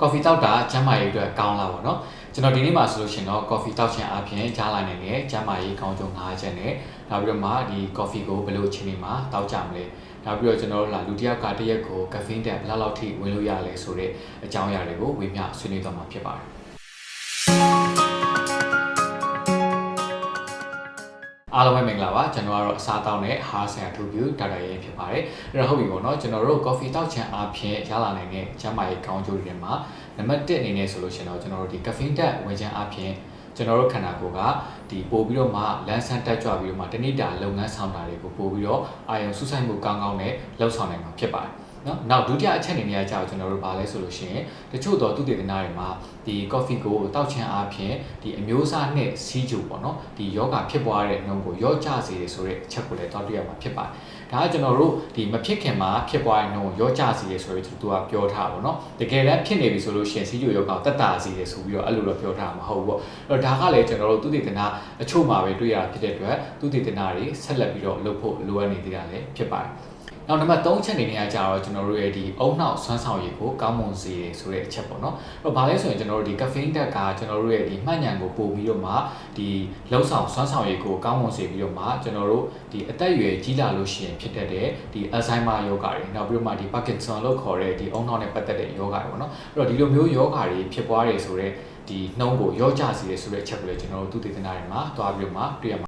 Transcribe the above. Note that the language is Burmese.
coffee တောက်တာကျန်းမာရေးအတွက်ကောင်းလာပါတော့ကျွန်တော်ဒီနေ့မှာဆိုလို့ရှိရင်တော့ coffee တောက်ခြင်းအပြင်ကြားလာနိုင်တဲ့ကျန်းမာရေးကောင်းကျိုး5ချက်နဲ့နောက်ပြီးတော့မှဒီ coffee ကိုဘယ်လိုအချိန်မှာတောက်ကြမလဲနောက်ပြီးတော့ကျွန်တော်တို့လူတစ်ယောက်ကတစ်ရက်ကို caffeine တက်ဘယ်လောက်ထိဝင်လို့ရလဲဆိုတဲ့အကြောင်းအရာတွေကိုဝေမျှဆွေးနွေးသွားမှာဖြစ်ပါတယ်အားလုံးပဲမင်္ဂလာပါကျွန်တော်ကတော့အစားအသောက်နဲ့ဟာဆန်ထူပြူဒေါက်တာရဲဖြစ်ပါတယ်အဲ့တော့ဟုတ်ပြီပေါ့နော်ကျွန်တော်တို့ coffee တောက်ခြင်းအပြင်ရလာနိုင်တဲ့ကျန်းမာရေးကောင်းကျိုးတွေမှာနံပါတ်1အနေနဲ့ဆိုလို့ရှိရင်တော့ကျွန်တော်တို့ဒီ caffeine တက်ဝင်ခြင်းအပြင်ကျွန်တော်တို့ခန္ဓာကိုယ်ကဒီပို့ပြီးတော့မှလန်းဆန်းတက်ကြွပြီးတော့မှတနေ့တာလုပ်ငန်းဆောင်တာတွေကိုပို့ပြီးတော့အာရုံစူးစိုက်မှုကောင်းကောင်းနဲ့လှုပ်ဆောင်နိုင်မှာဖြစ်ပါတယ်နော်နောက်ဒုတိယအချက်အနေနဲ့ကြာကျွန်တော်တို့ဗာလဲဆိုလို့ရှိရင်တချို့တော့သုတေသနတွေမှာဒီ coffee ကိုတောက်ခြင်းအပြင်ဒီအမျိုးအစားနဲ့စီးကြိုပေါ့နော်ဒီယောဂဖြစ်ပွားတဲ့နှုန်းကိုရော့ကျစေတယ်ဆိုတဲ့အချက်ကိုလည်းတောက်တွေ့ရမှာဖြစ်ပါတယ်ဒါကကျွန်တော်တို့ဒီမဖြစ်ခင်မှာဖြစ်ပွားတဲ့နှုန်းကိုရော့ကျစေတယ်ဆိုတော့သူကပြောထားပါတော့တကယ်လည်းဖြစ်နေပြီဆိုလို့ရှိရင်စီးကြိုယောဂကိုတက်တာစေတယ်ဆိုပြီးတော့အဲ့လိုတော့ပြောထားမှာမဟုတ်ဘူးပေါ့အဲ့တော့ဒါကလည်းကျွန်တော်တို့သုတေသနအချို့မှာပဲတွေ့ရဖြစ်တဲ့အတွက်သုတေသနတွေဆက်လက်ပြီးတော့လုပ်ဖို့လိုအပ်နေသေးတာလည်းဖြစ်ပါတယ်နောက်နံပါတ်3ချက်အနေနဲ့ကြာတော့ကျွန်တော်တို့ရဲ့ဒီအုံနှောက်ဆွမ်းဆောင်ရည်ကိုကောင်းမွန်စေတယ်ဆိုတဲ့အချက်ပေါ့နော်အဲ့တော့ဘာလဲဆိုရင်ကျွန်တော်တို့ဒီ caffeine တက်ကကျွန်တော်တို့ရဲ့ဒီမှတ်ဉာဏ်ကိုပို့ပြီးတော့မှဒီလှုပ်ဆောင်ဆွမ်းဆောင်ရည်ကိုကောင်းမွန်စေပြီးတော့မှကျွန်တော်တို့ဒီအသက်အရွယ်ကြီးလာလို့ရှိရင်ဖြစ်တတ်တဲ့ဒီ Alzheimer ယောဂတွေနောက်ပြီးတော့မှဒီ Parkinson လို့ခေါ်တဲ့ဒီအုံနှောက်နဲ့ပတ်သက်တဲ့ယောဂတွေပေါ့နော်အဲ့တော့ဒီလိုမျိုးယောဂတွေဖြစ်ပွားတယ်ဆိုတဲ့ဒီနှုံးကိုရော့ကျစေတယ်ဆိုတဲ့အချက်ကိုလည်းကျွန်တော်တို့သုတေသနတွေမှာတွားပြီးတော့မှတွေ့ရ